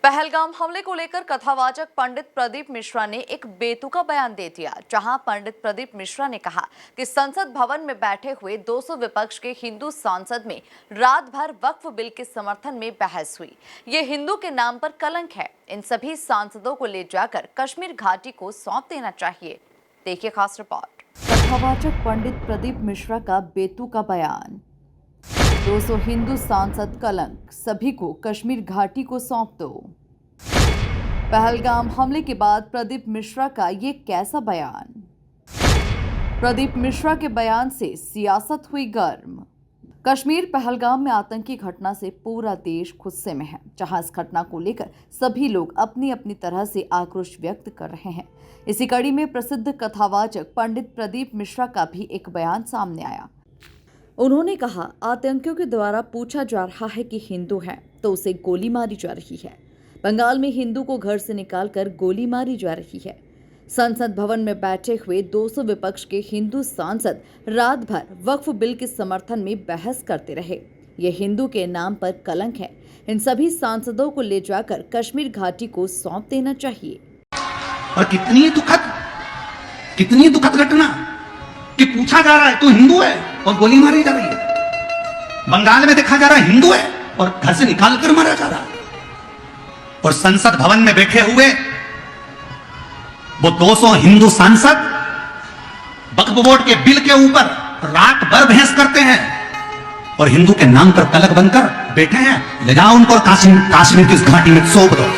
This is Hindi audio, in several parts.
पहलगाम हमले को लेकर कथावाचक पंडित प्रदीप मिश्रा ने एक बेतुका बयान दे दिया, जहां पंडित प्रदीप मिश्रा ने कहा कि संसद भवन में बैठे हुए 200 विपक्ष के हिंदू सांसद में रात भर वक्फ बिल के समर्थन में बहस हुई। ये हिंदू के नाम पर कलंक है। इन सभी सांसदों को ले जाकर कश्मीर घाटी को सौंप देना चाहिए। देखिए खास रिपोर्ट। कथावाचक पंडित प्रदीप मिश्रा का बेतुका बयान। 200 हिंदू सांसद कलंक, सभी को कश्मीर घाटी को सौंप दो। पहलगाम हमले के बाद प्रदीप मिश्रा का ये कैसा बयान? प्रदीप मिश्रा के बयान से सियासत हुई गर्म। कश्मीर पहलगाम में आतंकी घटना से पूरा देश गुस्से में है, जहां इस घटना को लेकर सभी लोग अपनी अपनी तरह से आक्रोश व्यक्त कर रहे हैं। इसी कड़ी में प्रसिद्ध कथावाचक पंडित प्रदीप मिश्रा का भी एक बयान सामने आया। उन्होंने कहा, आतंकियों के द्वारा पूछा जा रहा है कि हिंदू है तो उसे गोली मारी जा रही है। बंगाल में हिंदू को घर से निकालकर गोली मारी जा रही है। संसद भवन में बैठे हुए 200 विपक्ष के हिंदू सांसद रात भर वक्फ बिल के समर्थन में बहस करते रहे। ये हिंदू के नाम पर कलंक है। इन सभी सांसदों को ले जाकर कश्मीर घाटी को सौंप देना चाहिए। और कितनी दुखद घटना कि पूछा जा रहा है तो हिंदू है और गोली मारी जा रही है। बंगाल में देखा जा रहा है हिंदू है और घर से निकाल कर मारा जा रहा है। और संसद भवन में बैठे हुए वो 200 हिंदू सांसद वक्फ बोर्ड के बिल के ऊपर रात भर बहस करते हैं और हिंदू के नाम पर कलंक बनकर बैठे हैं। ले जाओ उनको काश्मीर की इस घाटी में सौंप दो।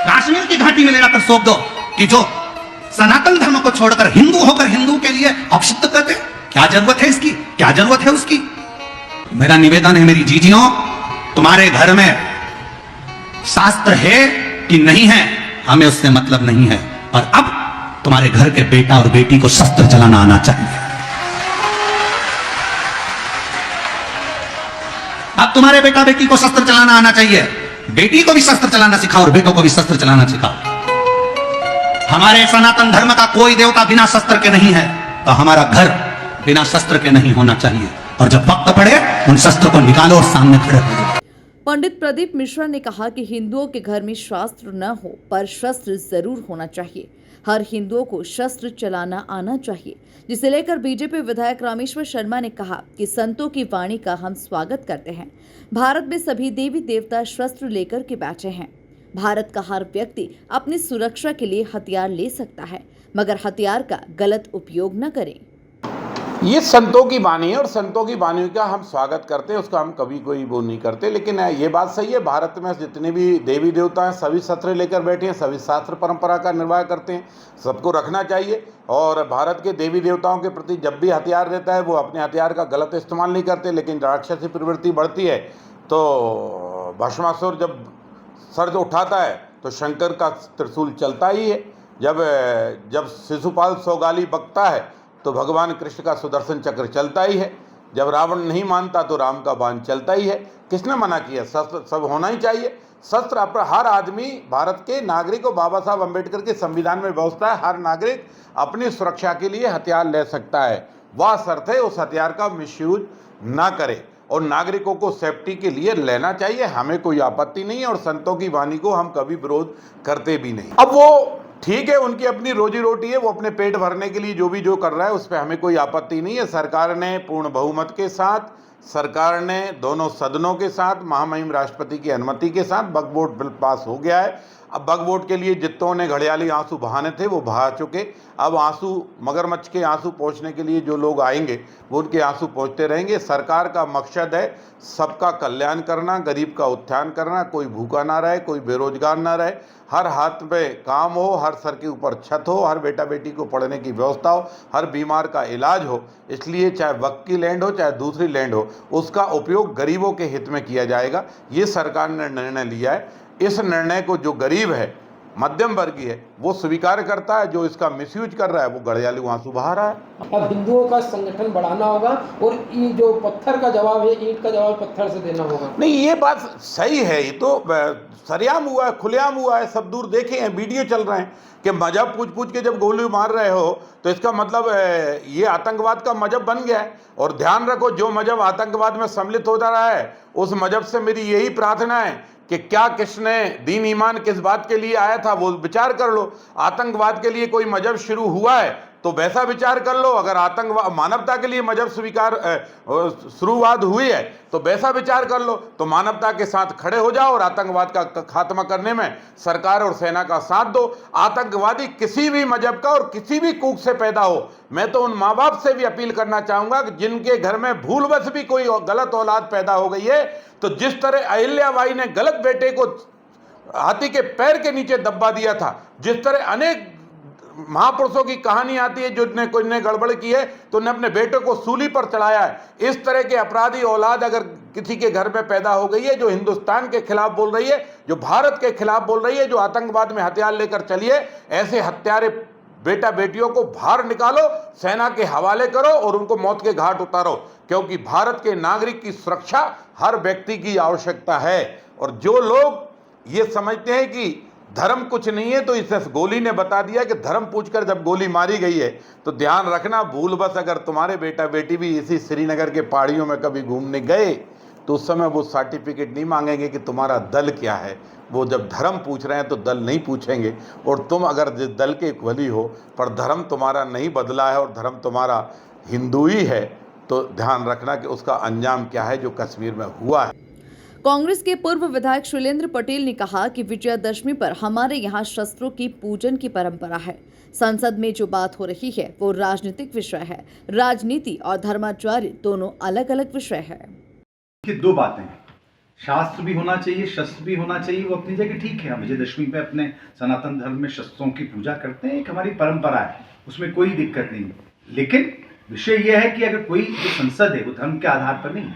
काश्मीर की घाटी में ले जाकर सौंप दो कि जो सनातन धर्म को छोड़कर हिंदू होकर हिंदू के लिए अपशब्द करते। क्या जरूरत है इसकी? क्या जरूरत है उसकी? मेरा निवेदन है मेरी जीजियों, तुम्हारे घर में शास्त्र है कि नहीं है हमें उससे मतलब नहीं है। और अब तुम्हारे घर के बेटा और बेटी को शस्त्र चलाना आना चाहिए। अब तुम्हारे बेटा बेटी को शस्त्र चलाना आना चाहिए। बेटी को भी शस्त्र चलाना सिखाओ और बेटों को भी शस्त्र चलाना सिखाओ। हमारे सनातन धर्म का कोई देवता बिना शस्त्र के नहीं है, तो हमारा घर बिना शस्त्र के नहीं होना चाहिए। और जब वक्त पड़े उन शस्त्र को निकालो और सामने खड़े हो जाओ। पंडित प्रदीप मिश्रा ने कहा कि हिंदुओं के घर में शास्त्र न हो पर शस्त्र जरूर होना चाहिए। हर हिंदुओं को शस्त्र चलाना आना चाहिए, जिसे लेकर बीजेपी विधायक रामेश्वर शर्मा ने कहा कि संतों की वाणी का हम स्वागत करते हैं। भारत में सभी देवी देवता शस्त्र लेकर के बैठे हैं। भारत का हर व्यक्ति अपनी सुरक्षा के लिए हथियार ले सकता है, मगर हथियार का गलत उपयोग न करें। ये संतों की वाणी है और संतों की वाणी का हम स्वागत करते हैं, उसका हम कभी कोई वो नहीं करते। लेकिन ये बात सही है, भारत में जितने भी देवी देवता हैं सभी शस्त्र लेकर बैठे हैं, सभी शास्त्र परंपरा का निर्वाह करते हैं। सबको रखना चाहिए। और भारत के देवी देवताओं के प्रति जब भी हथियार रहता है वो अपने हथियार का गलत इस्तेमाल नहीं करते। लेकिन राक्षसी प्रवृत्ति बढ़ती है तो भस्मासुर जब सर उठाता है तो शंकर का त्रिशूल चलता ही है। जब शिशुपाल सौगाली बकता है तो भगवान कृष्ण का सुदर्शन चक्र चलता ही है। जब रावण नहीं मानता तो राम का बाण चलता ही है। किसने मना किया? शस्त्र सब होना ही चाहिए। शस्त्र हर आदमी, भारत के नागरिक को बाबा साहब अम्बेडकर के संविधान में व्यवस्था है, हर नागरिक अपनी सुरक्षा के लिए हथियार ले सकता है। वह शर्त है उस हथियार का मिसयूज ना करे और नागरिकों को सेफ्टी के लिए लेना चाहिए। हमें कोई आपत्ति नहीं है और संतों की वाणी को हम कभी विरोध करते भी नहीं। अब वो ठीक है, उनकी अपनी रोजी रोटी है, वो अपने पेट भरने के लिए जो कर रहा है उस पर हमें कोई आपत्ति नहीं है। सरकार ने पूर्ण बहुमत के साथ, सरकार ने दोनों सदनों के साथ, महामहिम राष्ट्रपति की अनुमति के साथ वक्फ बोर्ड बिल पास हो गया है। अब वक्फ बोर्ड के लिए जितनों ने घड़ियाली आंसू बहाने थे वो बहा चुके। अब आंसू, मगरमच्छ के आंसू पोंछने के लिए जो लोग आएंगे वो उनके आंसू पोंछते रहेंगे। सरकार का मकसद है सबका कल्याण करना, गरीब का उत्थान करना, कोई भूखा ना रहे, कोई बेरोजगार ना रहे, हर हाथ पे काम हो, हर सर के ऊपर छत हो, हर बेटा बेटी को पढ़ने की व्यवस्था हो, हर बीमार का इलाज हो। इसलिए चाहे वक्फ की लैंड हो चाहे दूसरी लैंड हो, उसका उपयोग गरीबों के हित में किया जाएगा। ये सरकार ने निर्णय लिया है। इस निर्णय को जो गरीब है मध्यम वर्गीय है वो स्वीकार करता है, जो इसका मिसयूज कर रहा है वो गड़ियालू आंसू बहा रहा है। अब हिंदुओं का संगठन बढ़ाना होगा और ये जो पत्थर का जवाब है, ईंट का जवाब पत्थर से देना होगा। नहीं, ये बात सही है, ये तो सरेआम हुआ है, खुलेआम हुआ है, सब दूर देखे हैं, वीडियो चल रहे हैं कि मजहब पूछ पूछ के जब गोली मार रहे हो तो इसका मतलब ये आतंकवाद का मजहब बन गया है। और ध्यान रखो, जो मजहब आतंकवाद में सम्मिलित हो जा रहा है उस मजहब से मेरी यही प्रार्थना है कि क्या किसने दीन ईमान किस बात के लिए आया था वो विचार कर लो। आतंकवाद के लिए कोई मजहब शुरू हुआ है तो वैसा विचार कर लो, अगर आतंकवाद मानवता के लिए मजहब स्वीकार शुरुआत हुई है तो वैसा विचार कर लो, तो मानवता के साथ खड़े हो जाओ और आतंकवाद का खात्मा करने में सरकार और सेना का साथ दो। आतंकवादी किसी भी मजहब का और किसी भी कूक से पैदा हो, मैं तो उन माँ बाप से भी अपील करना चाहूंगा कि जिनके घर में भूलवश भी कोई गलत औलाद पैदा हो गई है, तो जिस तरह अहिल्याबाई ने गलत बेटे को हाथी के पैर के नीचे दबा दिया था, जिस तरह अनेक महापुरुषों की कहानी आती है जो कोई ने गड़बड़ की है तो उन्हें अपने बेटे को सूली पर चढ़ाया है, इस तरह के अपराधी औलाद अगर किसी के घर में पैदा हो गई है जो हिंदुस्तान के खिलाफ बोल रही है, जो भारत के खिलाफ बोल रही है, जो आतंकवाद में हथियार लेकर चली है, ऐसे हत्यारे बेटा बेटियों को बाहर निकालो, सेना के हवाले करो और उनको मौत के घाट उतारो, क्योंकि भारत के नागरिक की सुरक्षा हर व्यक्ति की आवश्यकता है। और जो लोग ये समझते हैं कि धर्म कुछ नहीं है, तो इस गोली ने बता दिया कि धर्म पूछकर जब गोली मारी गई है तो ध्यान रखना, भूल बस अगर तुम्हारे बेटा बेटी भी इसी श्रीनगर के पहाड़ियों में कभी घूमने गए तो उस समय वो सर्टिफिकेट नहीं मांगेंगे कि तुम्हारा दल क्या है। वो जब धर्म पूछ रहे हैं तो दल नहीं पूछेंगे, और तुम अगर जिस दल के वली हो पर धर्म तुम्हारा नहीं बदला है और धर्म तुम्हारा हिंदू ही है, तो ध्यान रखना कि उसका अंजाम क्या है जो कश्मीर में हुआ है। कांग्रेस के पूर्व विधायक शैलेंद्र पटेल ने कहा कि विजयादशमी पर हमारे यहाँ शस्त्रों की पूजन की परंपरा है। संसद में जो बात हो रही है वो राजनीतिक विषय है। राजनीति और धर्माचार्य दोनों अलग अलग विषय है। कि दो बातें हैं, शास्त्र भी होना चाहिए, शस्त्र भी होना चाहिए, वो अपनी जगह ठीक है। हम विजयदशमी पे अपने सनातन धर्म में शस्त्रों की पूजा करते हैं, एक हमारी परंपरा है, उसमें कोई दिक्कत नहीं। लेकिन विषय यह है कि अगर कोई जो संसद है वो धर्म के आधार पर नहीं,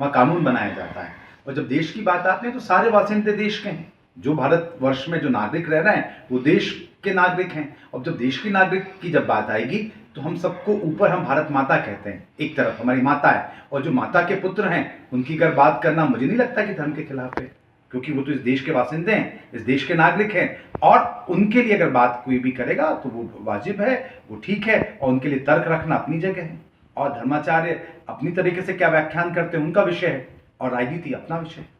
वहाँ कानून बनाया जाता है। और जब देश की बात आती है तो सारे बासिंदे देश के हैं, जो भारतवर्ष में जो नागरिक रह रहे हैं वो देश के नागरिक हैं। और जब देश की नागरिक की जब बात आएगी तो हम सबको ऊपर हम भारत माता कहते हैं, एक तरफ हमारी माता है, और जो माता के पुत्र हैं उनकी अगर बात करना मुझे नहीं लगता कि धर्म के खिलाफ है, क्योंकि वो तो इस देश के बासिंदे हैं, इस देश के नागरिक हैं। और उनके लिए अगर बात कोई भी करेगा तो वो वाजिब है, वो ठीक है, और उनके लिए तर्क रखना अपनी जगह है। और धर्माचार्य अपनी तरीके से क्या व्याख्यान करते हैं उनका विषय है, और राजनीति अपना विषय है।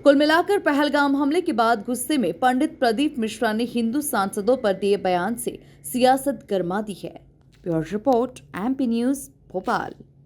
कुल मिलाकर पहलगाम हमले के बाद गुस्से में पंडित प्रदीप मिश्रा ने हिंदू सांसदों पर दिए बयान से सियासत गर्मा दी है। Bureau report, MP news, Bhopal.